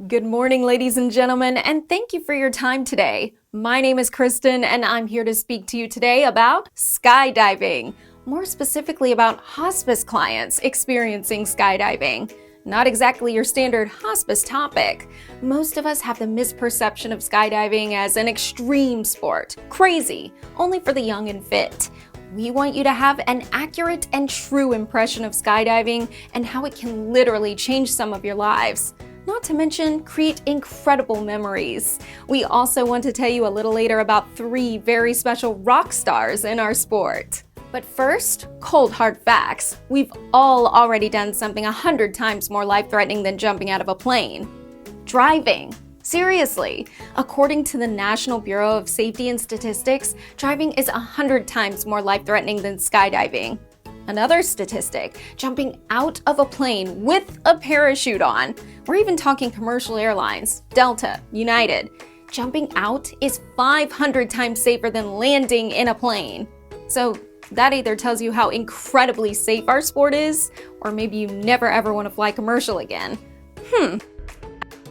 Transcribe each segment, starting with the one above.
Good morning, ladies and gentlemen, and thank you for your time today. My name is Kristen, and I'm here to speak to you today about skydiving, more specifically about hospice clients experiencing skydiving. Not exactly your standard hospice topic. Most of us have the misperception of skydiving as an extreme sport, crazy, only for the young and fit. We want you to have an accurate and true impression of skydiving and how it can literally change some of your lives. Not to mention, create incredible memories. We also want to tell you a little later about 3 very special rock stars in our sport. But first, cold hard facts. We've all already done something 100 times more life-threatening than jumping out of a plane. Driving. Seriously, according to the National Bureau of Safety and Statistics, driving is 100 times more life-threatening than skydiving. Another statistic, jumping out of a plane with a parachute on. We're even talking commercial airlines, Delta, United. Jumping out is 500 times safer than landing in a plane. So that either tells you how incredibly safe our sport is, or maybe you never ever want to fly commercial again.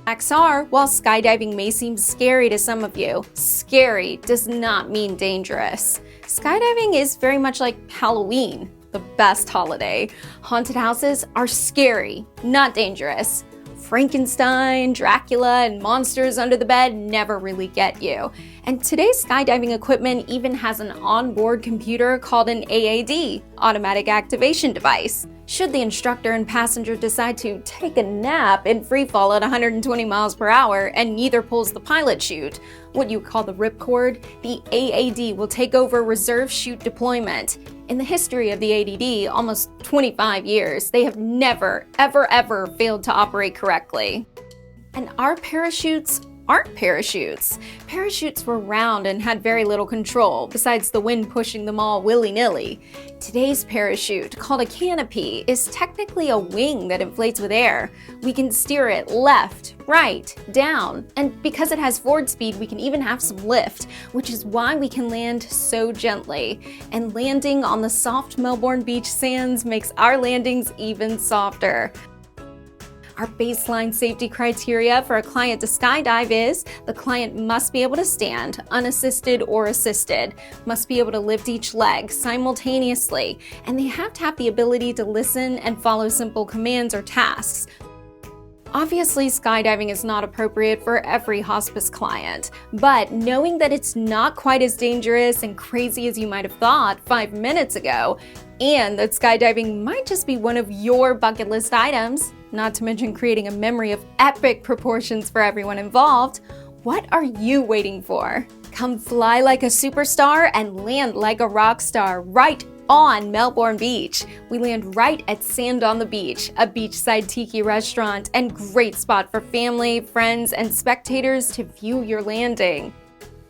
Facts are, while skydiving may seem scary to some of you, scary does not mean dangerous. Skydiving is very much like Halloween, the best holiday. Haunted houses are scary, not dangerous. Frankenstein, Dracula, and monsters under the bed never really get you. And today's skydiving equipment even has an onboard computer called an AAD, automatic activation device. Should the instructor and passenger decide to take a nap in free fall at 120 miles per hour and neither pulls the pilot chute, what you call the ripcord, the AAD will take over reserve chute deployment. In the history of the ADD, almost 25 years, they have never, ever failed to operate correctly. And our parachutes aren't parachutes. Parachutes were round and had very little control, besides the wind pushing them all willy-nilly. Today's parachute, called a canopy, is technically a wing that inflates with air. We can steer it left, right, down, and because it has forward speed, we can even have some lift, which is why we can land so gently. And landing on the soft Melbourne Beach sands makes our landings even softer. Our baseline safety criteria for a client to skydive is the client must be able to stand, unassisted or assisted, must be able to lift each leg simultaneously, and they have to have the ability to listen and follow simple commands or tasks. Obviously, skydiving is not appropriate for every hospice client, but knowing that it's not quite as dangerous and crazy as you might have thought 5 minutes ago, and that skydiving might just be one of your bucket list items, not to mention creating a memory of epic proportions for everyone involved, what are you waiting for? Come fly like a superstar and land like a rock star right on Melbourne Beach. We land right at Sand on the Beach, a beachside tiki restaurant and great spot for family, friends, and spectators to view your landing.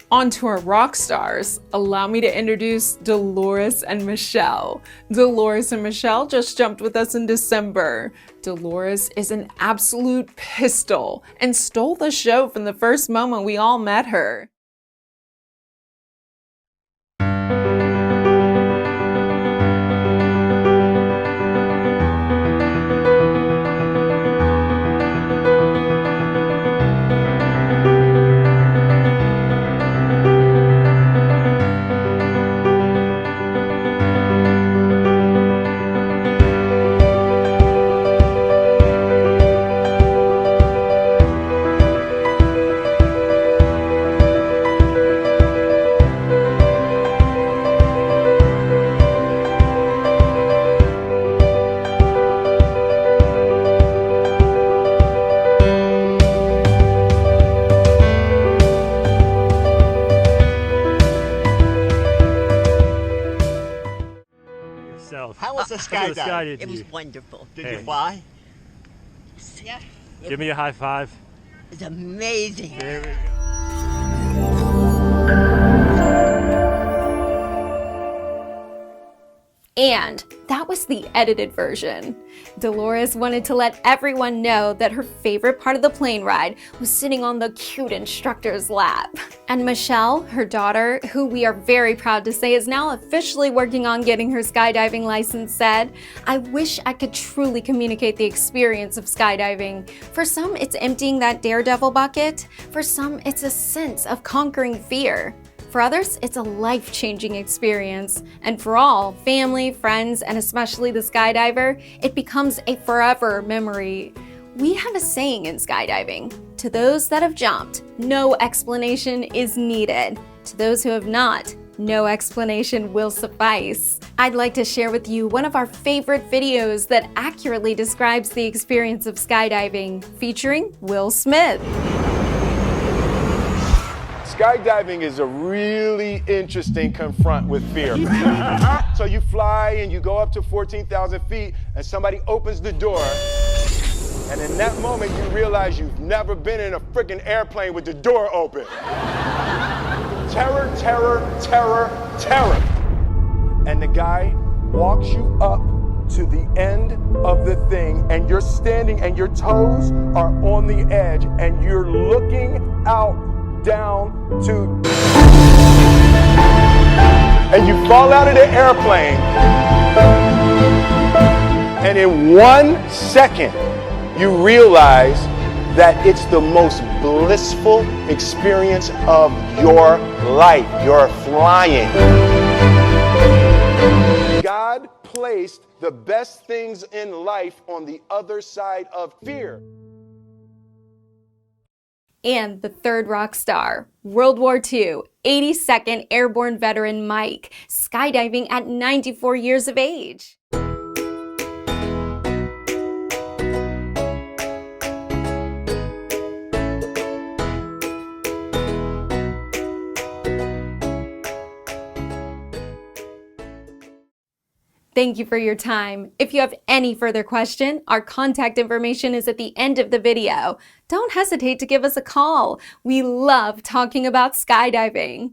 On to our rock stars. Allow me to introduce Dolores and Michelle. Dolores and Michelle just jumped with us in December. Dolores is an absolute pistol and stole the show from the first moment we all met her. How was the skydive? It was wonderful. Did you fly? Yeah. Give me a high five. It's amazing. There we go. And that was the edited version. Dolores wanted to let everyone know that her favorite part of the plane ride was sitting on the cute instructor's lap. And Michelle, her daughter, who we are very proud to say is now officially working on getting her skydiving license, said, "I wish I could truly communicate the experience of skydiving. For some, it's emptying that daredevil bucket. For some, it's a sense of conquering fear. For others, it's a life-changing experience. And for all, family, friends, and especially the skydiver, it becomes a forever memory." We have a saying in skydiving: to those that have jumped, no explanation is needed. To those who have not, no explanation will suffice. I'd like to share with you one of our favorite videos that accurately describes the experience of skydiving, featuring Will Smith. Skydiving is a really interesting confront with fear. So you fly and you go up to 14,000 feet and somebody opens the door, and in that moment you realize you've never been in a freaking airplane with the door open. Terror, terror, terror, terror. And the guy walks you up to the end of the thing, and you're standing and your toes are on the edge and you're looking out down to, and you fall out of the airplane, and in 1 second you realize that it's the most blissful experience of your life. You're flying. God placed the best things in life on the other side of fear. And the third rock star, World War II, 82nd Airborne veteran Mike, skydiving at 94 years of age. Thank you for your time. If you have any further question, our contact information is at the end of the video. Don't hesitate to give us a call. We love talking about skydiving.